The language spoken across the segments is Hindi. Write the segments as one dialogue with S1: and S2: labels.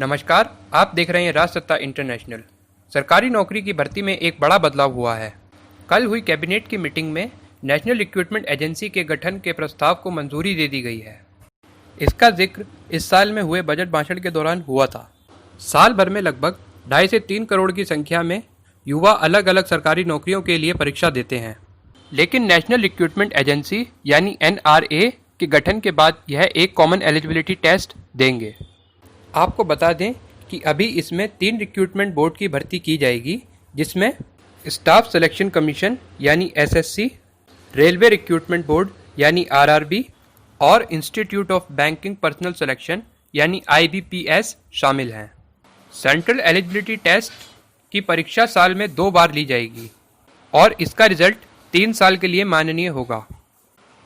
S1: नमस्कार, आप देख रहे हैं राज सत्ता इंटरनेशनल। सरकारी नौकरी की भर्ती में एक बड़ा बदलाव हुआ है। कल हुई कैबिनेट की मीटिंग में नेशनल रिक्रूटमेंट एजेंसी के गठन के प्रस्ताव को मंजूरी दे दी गई है। इसका जिक्र इस साल में हुए बजट भाषण के दौरान हुआ था। साल भर में लगभग 2.5 से 3 करोड़ की संख्या में युवा अलग अलग सरकारी नौकरियों के लिए परीक्षा देते हैं, लेकिन नेशनल रिक्रूटमेंट एजेंसी यानी NRA के गठन के बाद यह एक कॉमन एलिजिबिलिटी टेस्ट देंगे। आपको बता दें कि अभी इसमें 3 रिक्रूटमेंट बोर्ड की भर्ती की जाएगी, जिसमें स्टाफ सिलेक्शन कमीशन यानी SSC, रेलवे रिक्रूटमेंट बोर्ड यानी RRB और institute of banking personal selection यानी IBPS शामिल हैं। सेंट्रल एलिजिबिलिटी टेस्ट की परीक्षा साल में 2 बार ली जाएगी और इसका रिजल्ट 3 साल के लिए माननीय होगा।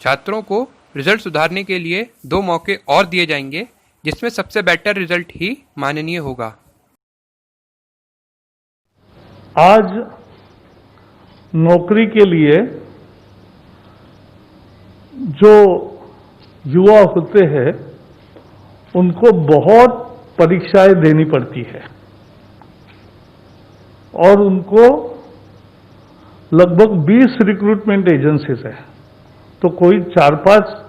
S1: छात्रों को रिजल्ट सुधारने के लिए 2 मौके और दिए जाएंगे, जिसमें सबसे बेटर रिजल्ट ही माननीय होगा।
S2: आज नौकरी के लिए जो युवा होते हैं उनको बहुत परीक्षाएं देनी पड़ती है और उनको लगभग 20 रिक्रूटमेंट एजेंसीज है, तो कोई 4-5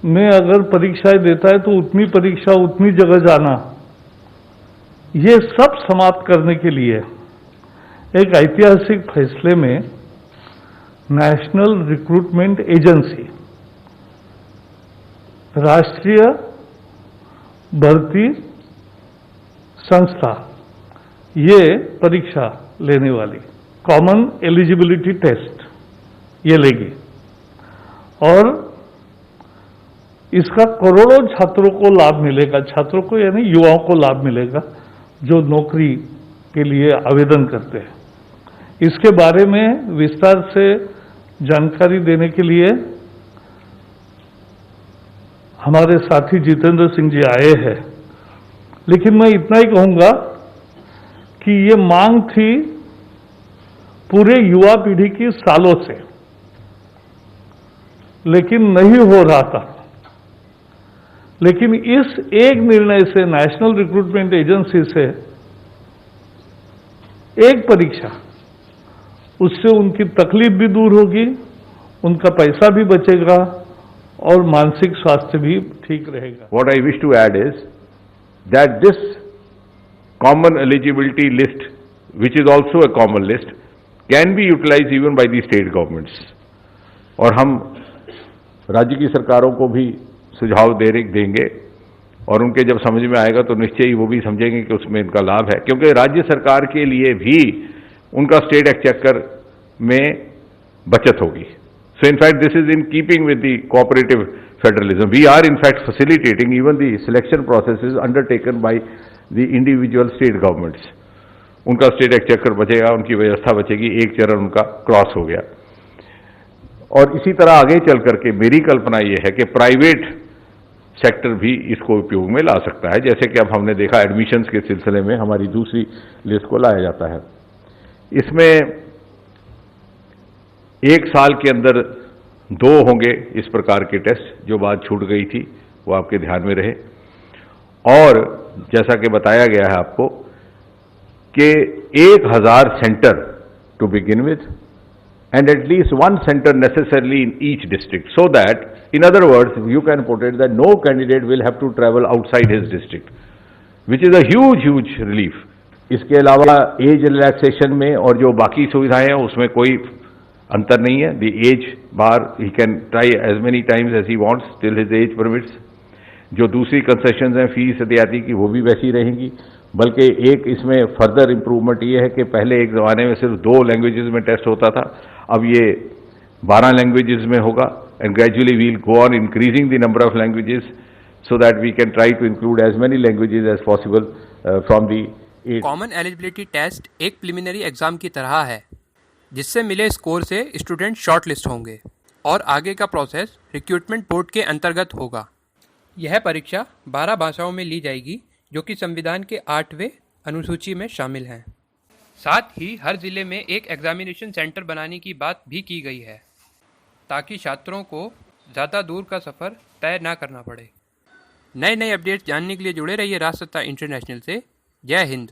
S2: में अगर परीक्षाएं देता है तो उतनी परीक्षा उतनी जगह जाना, ये सब समाप्त करने के लिए एक ऐतिहासिक फैसले में नेशनल रिक्रूटमेंट एजेंसी, राष्ट्रीय भर्ती संस्था, ये परीक्षा लेने वाली कॉमन एलिजिबिलिटी टेस्ट ये लेगी और इसका करोड़ों छात्रों को लाभ मिलेगा। छात्रों को यानी युवाओं को लाभ मिलेगा जो नौकरी के लिए आवेदन करते हैं। इसके बारे में विस्तार से जानकारी देने के लिए हमारे साथी जितेंद्र सिंह जी आए हैं, लेकिन मैं इतना ही कहूंगा कि ये मांग थी पूरे युवा पीढ़ी की सालों से, लेकिन नहीं हो रहा था। लेकिन इस एक निर्णय से, नेशनल रिक्रूटमेंट एजेंसी से एक परीक्षा, उससे उनकी तकलीफ भी दूर होगी, उनका पैसा भी बचेगा और मानसिक स्वास्थ्य भी ठीक रहेगा।
S3: What I wish to add is that this common eligibility list, which is also a common list, can be utilized even by the state governments. और हम राज्य की सरकारों को भी सुझाव देंगे और उनके जब समझ में आएगा तो निश्चय ही वो भी समझेंगे कि उसमें इनका लाभ है, क्योंकि राज्य सरकार के लिए भी उनका स्टेट एक्सचेकर में बचत होगी। So in fact this is in keeping with the cooperative federalism. We are in fact facilitating even the selection process is undertaken by the individual state governments. उनका स्टेट एक्सचेकर बचेगा, उनकी व्यवस्था बचेगी, एक चरण उनका क्रॉस हो गया। और इसी तरह आगे चल करके मेरी कल्पना यह है कि प्राइवेट सेक्टर भी इसको उपयोग में ला सकता है, जैसे कि अब हमने देखा एडमिशन्स के सिलसिले में हमारी दूसरी लिस्ट को लाया जाता है। इसमें 1 साल के अंदर 2 होंगे इस प्रकार के टेस्ट, जो बात छूट गई थी वो आपके ध्यान में रहे। और जैसा कि बताया गया है आपको कि 1000 centre to begin with and at least 1 center necessarily in each district, so that in other words you can put it that no candidate will have to travel outside his district, which is a huge relief. इसके अलावा एज रिलैक्सेशन में और जो बाकी सुविधाएं हैं उसमें कोई अंतर नहीं है। The age bar he can try as many times as he wants till his age permits. जो दूसरी कंसेशंस हैं फीस इत्यादि की वो भी वैसी रहेंगी, बल्कि एक इसमें फर्दर इंप्रूवमेंट ये है कि पहले एक ज़माने में सिर्फ 2 लैंग्वेजेस में टेस्ट होता था, अब ये 12 लैंग्वेजेस में होगा and gradually we'll go on increasing the number of languages so that we can try to include as many languages as possible from the.
S1: Common eligibility test एक प्रिलिमिनरी एग्जाम की तरह है, जिससे मिले स्कोर से स्टूडेंट शॉर्ट लिस्ट होंगे और आगे का प्रोसेस रिक्रूटमेंट बोर्ड के अंतर्गत होगा। यह परीक्षा 12 भाषाओं में ली जाएगी, जो कि संविधान के 8वें अनुसूची में शामिल हैं। साथ ही हर जिले में एक एग्जामिनेशन सेंटर बनाने की बात भी की गई है, ताकि छात्रों को ज़्यादा दूर का सफ़र तय न करना पड़े। नए नए अपडेट्स जानने के लिए जुड़े रहिए राजसत्ता इंटरनेशनल से। जय हिंद।